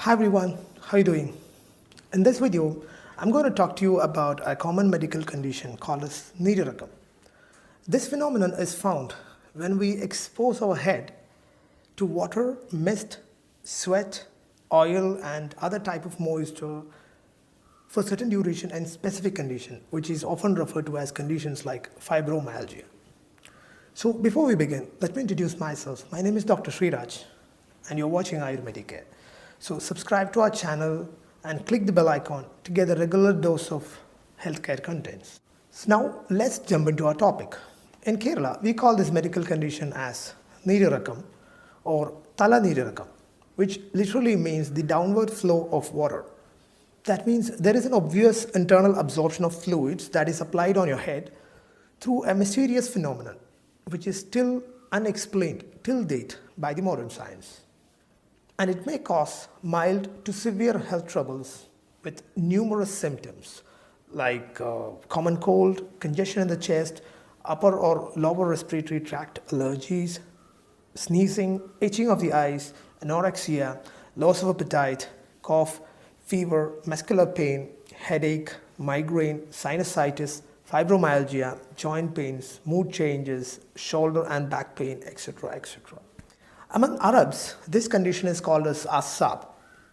Hi everyone, how are you doing? In this video, I'm going to talk to you about a common medical condition called as needle. This phenomenon is found when we expose our head to water, mist, sweat, oil and other type of moisture for certain duration and specific condition, which is often referred to as conditions like fibromyalgia. So before we begin, let me introduce myself. My name is Doctor.Sreeraj and you're watching Ayurvedic Care. So subscribe to our channel and click the bell icon to get a regular dose of healthcare contents. So now let's jump into our topic. In Kerala, we call this medical condition as needirakam or tala needirakam, which literally means the downward flow of water. That means there is an obvious internal absorption of fluids that is applied on your head through a mysterious phenomenon, which is still unexplained till date by the modern science. And it may cause mild to severe health troubles with numerous symptoms like common cold, congestion in the chest, upper or lower respiratory tract allergies, sneezing, itching of the eyes, anorexia, loss of appetite, cough, fever, muscular pain, headache, migraine, sinusitis, fibromyalgia, joint pains, mood changes, shoulder and back pain, etc., etc. Among Arabs, this condition is called as A'صاب,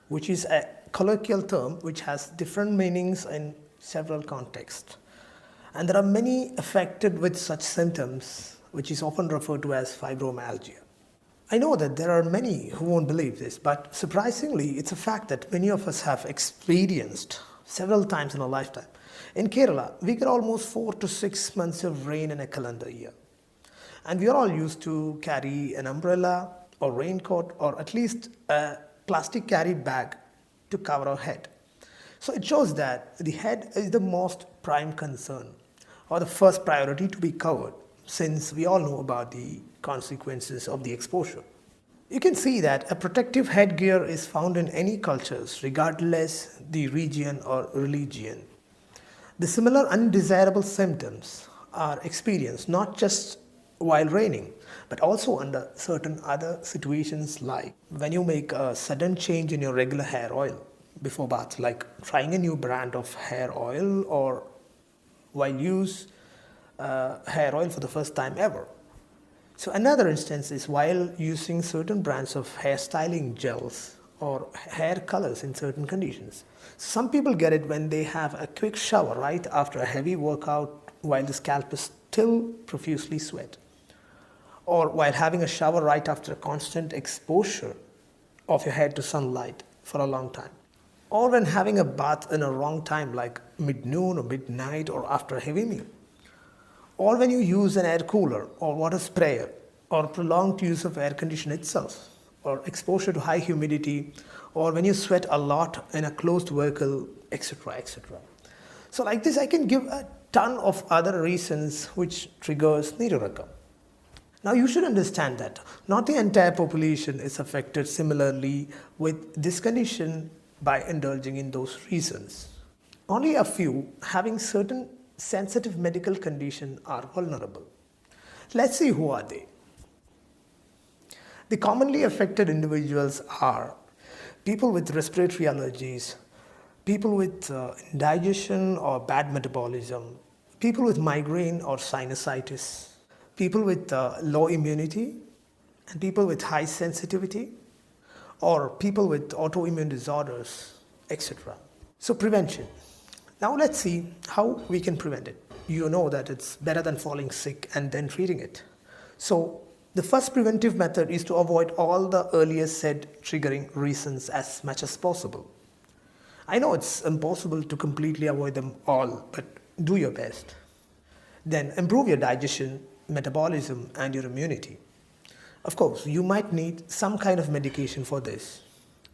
which is a colloquial term which has different meanings in several contexts. And there are many affected with such symptoms, which is often referred to as fibromyalgia. I know that there are many who won't believe this, but surprisingly, it's a fact that many of us have experienced several times in our lifetime. In Kerala, we get almost 4 to 6 months of rain in a calendar year. And we are all used to carry an umbrella or raincoat or at least a plastic carry bag to cover our head. So it shows that the head is the most prime concern or the first priority to be covered, since we all know about the consequences of the exposure. You can see that a protective headgear is found in any cultures regardless the region or religion. The similar undesirable symptoms are experienced not just while raining, but also under certain other situations, like when you make a sudden change in your regular hair oil before bath, like trying a new brand of hair oil, or while use hair oil for the first time ever. So another instance is while using certain brands of hair styling gels or hair colors in certain conditions. Some people get it when they have a quick shower right after a heavy workout while the scalp is still profusely sweat, or while having a shower right after a constant exposure of your head to sunlight for a long time, or when having a bath in a wrong time like mid-noon or midnight or after a heavy meal, or when you use an air cooler or water sprayer, or prolonged use of air conditioner itself, or exposure to high humidity, or when you sweat a lot in a closed vehicle, etc., etc. So like this, I can give a ton of other reasons which triggers needle. Now you should understand that not the entire population is affected similarly with this condition by indulging in those reasons. Only a few having certain sensitive medical condition are vulnerable. Let's see who are they. The commonly affected individuals are people with respiratory allergies, people with indigestion or bad metabolism, people with migraine or sinusitis, people with low immunity, and people with high sensitivity, or people with autoimmune disorders, etc. So prevention. Now let's see how we can prevent it. You know that it's better than falling sick and then treating it. So the first preventive method is to avoid all the earlier said triggering reasons as much as possible. I know it's impossible to completely avoid them all, but do your best. Then improve your digestion, metabolism and your immunity. Of course, you might need some kind of medication for this.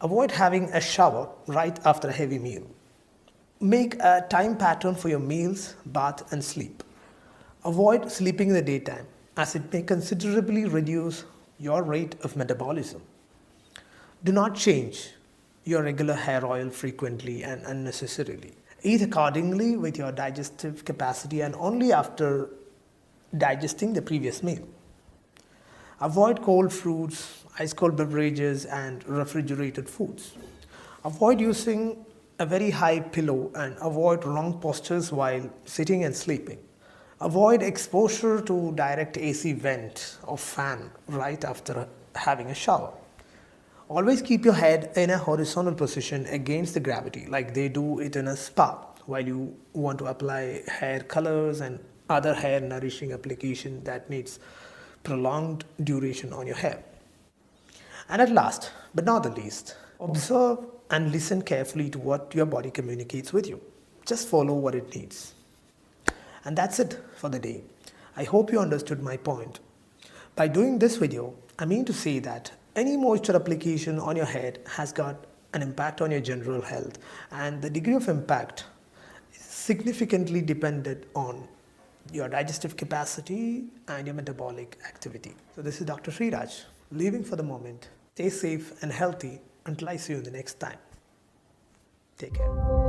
Avoid having a shower right after a heavy meal. Make a time pattern for your meals, bath and sleep. Avoid sleeping in the daytime, as it may considerably reduce your rate of metabolism. Do not change your regular hair oil frequently and unnecessarily. Eat accordingly with your digestive capacity and only after digesting the previous meal. Avoid cold fruits, ice cold beverages and refrigerated foods. Avoid using a very high pillow and avoid wrong postures while sitting and sleeping. Avoid exposure to direct AC vent or fan right after having a shower. Always keep your head in a horizontal position against the gravity like they do it in a spa while you want to apply hair colors and other hair nourishing application that needs prolonged duration on your hair. And at last, but not the least, observe and listen carefully to what your body communicates with you. Just follow what it needs. And that's it for the day. I hope you understood my point. By doing this video, I mean to say that any moisture application on your head has got an impact on your general health, and the degree of impact is significantly dependent on your digestive capacity and your metabolic activity. So this is Dr. Sreeraj, leaving for the moment. Stay safe and healthy until I see you in the next time. Take care.